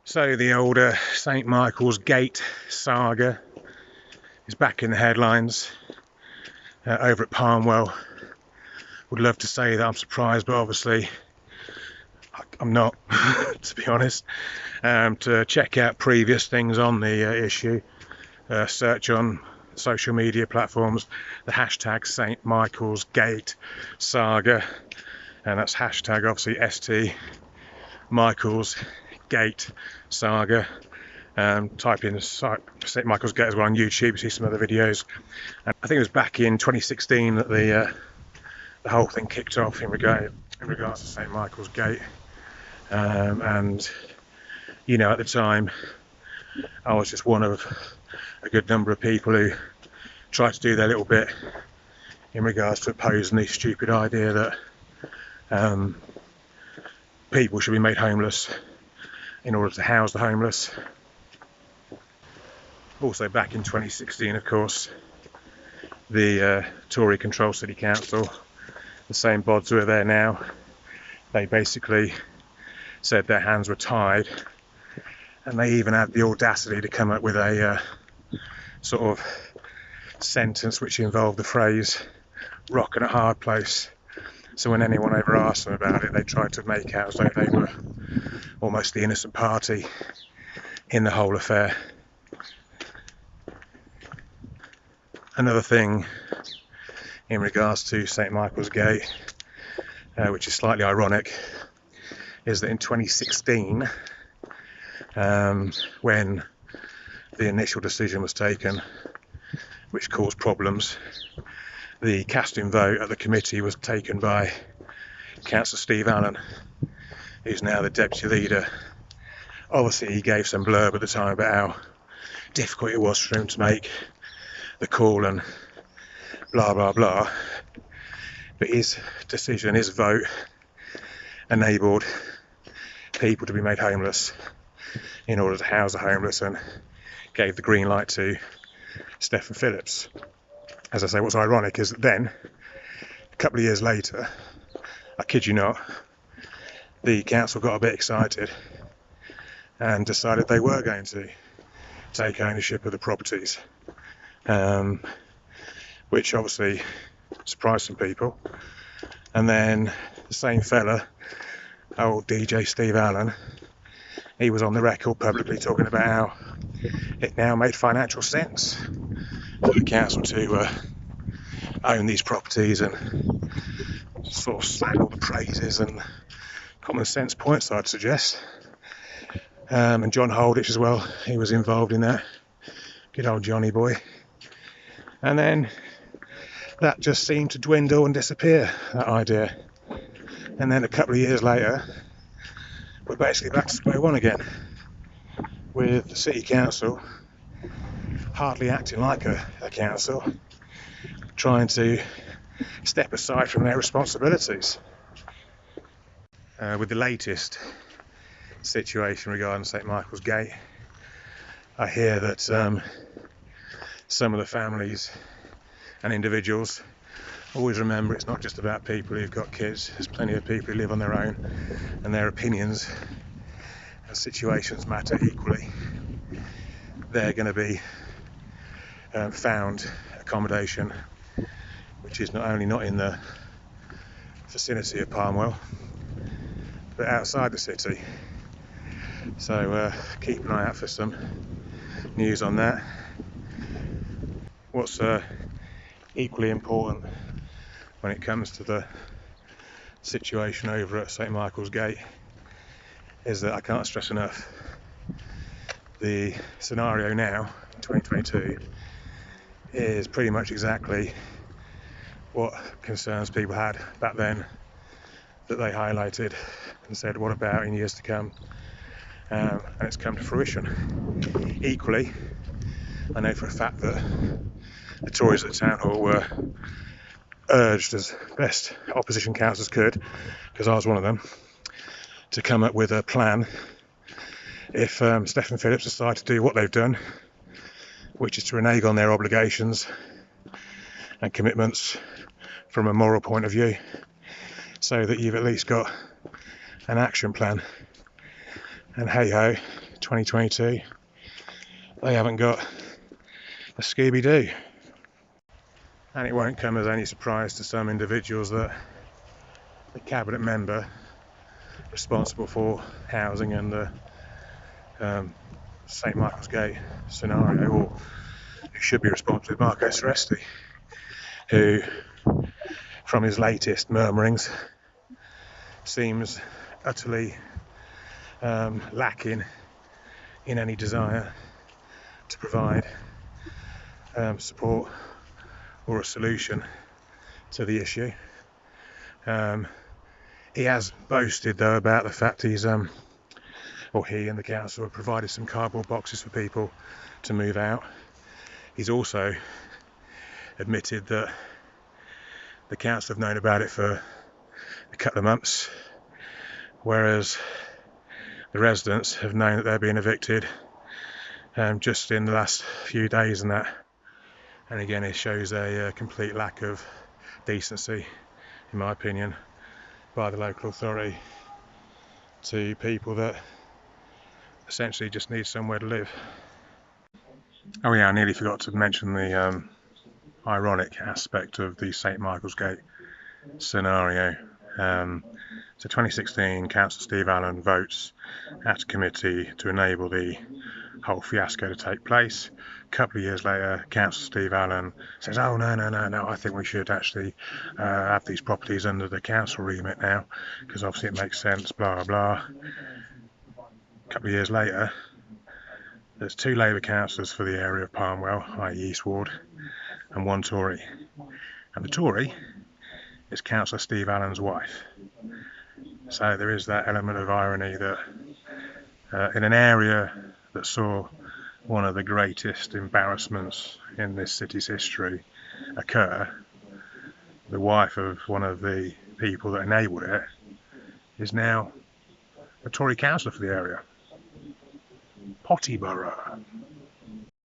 So the old St Michael's Gate saga is back in the headlines over at Palmwell. Would love to say that I'm surprised, but obviously I'm not, to be honest. To check out previous things on the issue, search on social media platforms the hashtag St Michael's Gate saga, and that's hashtag obviously ST Michael's Gate saga. Type in St Michael's Gate as well on YouTube, see some other videos. And I think it was back in 2016 that the whole thing kicked off in regards to St Michael's Gate. And you know, at the time I was just one of a good number of people who tried to do their little bit in regards to opposing the stupid idea that people should be made homeless in order to house the homeless. Also back in 2016, of course, the Tory controlled City Council, the same bods who are there now, they basically said their hands were tied, and they even had the audacity to come up with a sort of sentence which involved the phrase "rock in a hard place." So when anyone ever asked them about it, they tried to make out as though they were almost the innocent party in the whole affair. Another thing in regards to St Michael's Gate, which is slightly ironic, is that in 2016, when the initial decision was taken, which caused problems, the casting vote at the committee was taken by Councillor Steve Allen, who's now the deputy leader. Obviously he gave some blurb at the time about how difficult it was for him to make the call and blah blah blah, but his decision, his vote, enabled people to be made homeless in order to house the homeless, and gave the green light to Stephen Phillips. As I say, what's ironic is that then, a couple of years later, I kid you not, the council got a bit excited and decided they were going to take ownership of the properties, which obviously surprised some people. And then the same fella, old DJ Steve Allen, he was on the record publicly talking about how it now made financial sense for the council to own these properties, and sort of sang all the praises and common sense points, I'd suggest. And John Holditch as well, he was involved in that. Good old Johnny boy. And then that just seemed to dwindle and disappear, that idea. And then a couple of years later, we're basically back to square one again, with the City Council hardly acting like a council, trying to step aside from their responsibilities. With the latest situation regarding St Michael's Gate, I hear that some of the families and individuals always remember it's not just about people who've got kids. There's plenty of people who live on their own, and their opinions and situations matter equally. They're going to be found accommodation which is not only not in the vicinity of Palmwell, but outside the city. So keep an eye out for some news on that. What's equally important when it comes to the situation over at St Michael's Gate is that I can't stress enough, the scenario now in 2022 is pretty much exactly what concerns people had back then, that they highlighted and said what about in years to come, and it's come to fruition. Equally, I know for a fact that the Tories at the Town Hall were urged as best opposition councillors could, because I was one of them, to come up with a plan if Stephen Phillips decide to do what they've done, which is to renege on their obligations and commitments from a moral point of view, so that you've at least got an action plan. And hey ho, 2022, they haven't got a Scooby-Doo. And it won't come as any surprise to some individuals that the cabinet member responsible for housing and the St Michael's Gate scenario, or who should be responsible, is Marco Seresti, who, from his latest murmurings, seems utterly lacking in any desire to provide support or a solution to the issue. He has boasted though about the fact he and the council have provided some cardboard boxes for people to move out. He's also admitted that the council have known about it for a couple of months, whereas the residents have known that they're being evicted just in the last few days and that. And again, it shows a complete lack of decency, in my opinion, by the local authority to people that essentially just need somewhere to live. Oh yeah, I nearly forgot to mention the ironic aspect of the St Michael's Gate scenario. So 2016, Councillor Steve Allen votes at a committee to enable the whole fiasco to take place. A couple of years later, Councillor Steve Allen says, oh no, I think we should actually have these properties under the council remit now, because obviously it makes sense, blah blah. A couple of years later, there's 2 Labour councillors for the area of Palmwell, i.e. East Ward, and 1 Tory. And the Tory is Councillor Steve Allen's wife. So there is that element of irony that in an area that saw one of the greatest embarrassments in this city's history occur, the wife of one of the people that enabled it is now a Tory councillor for the area. Pottyborough.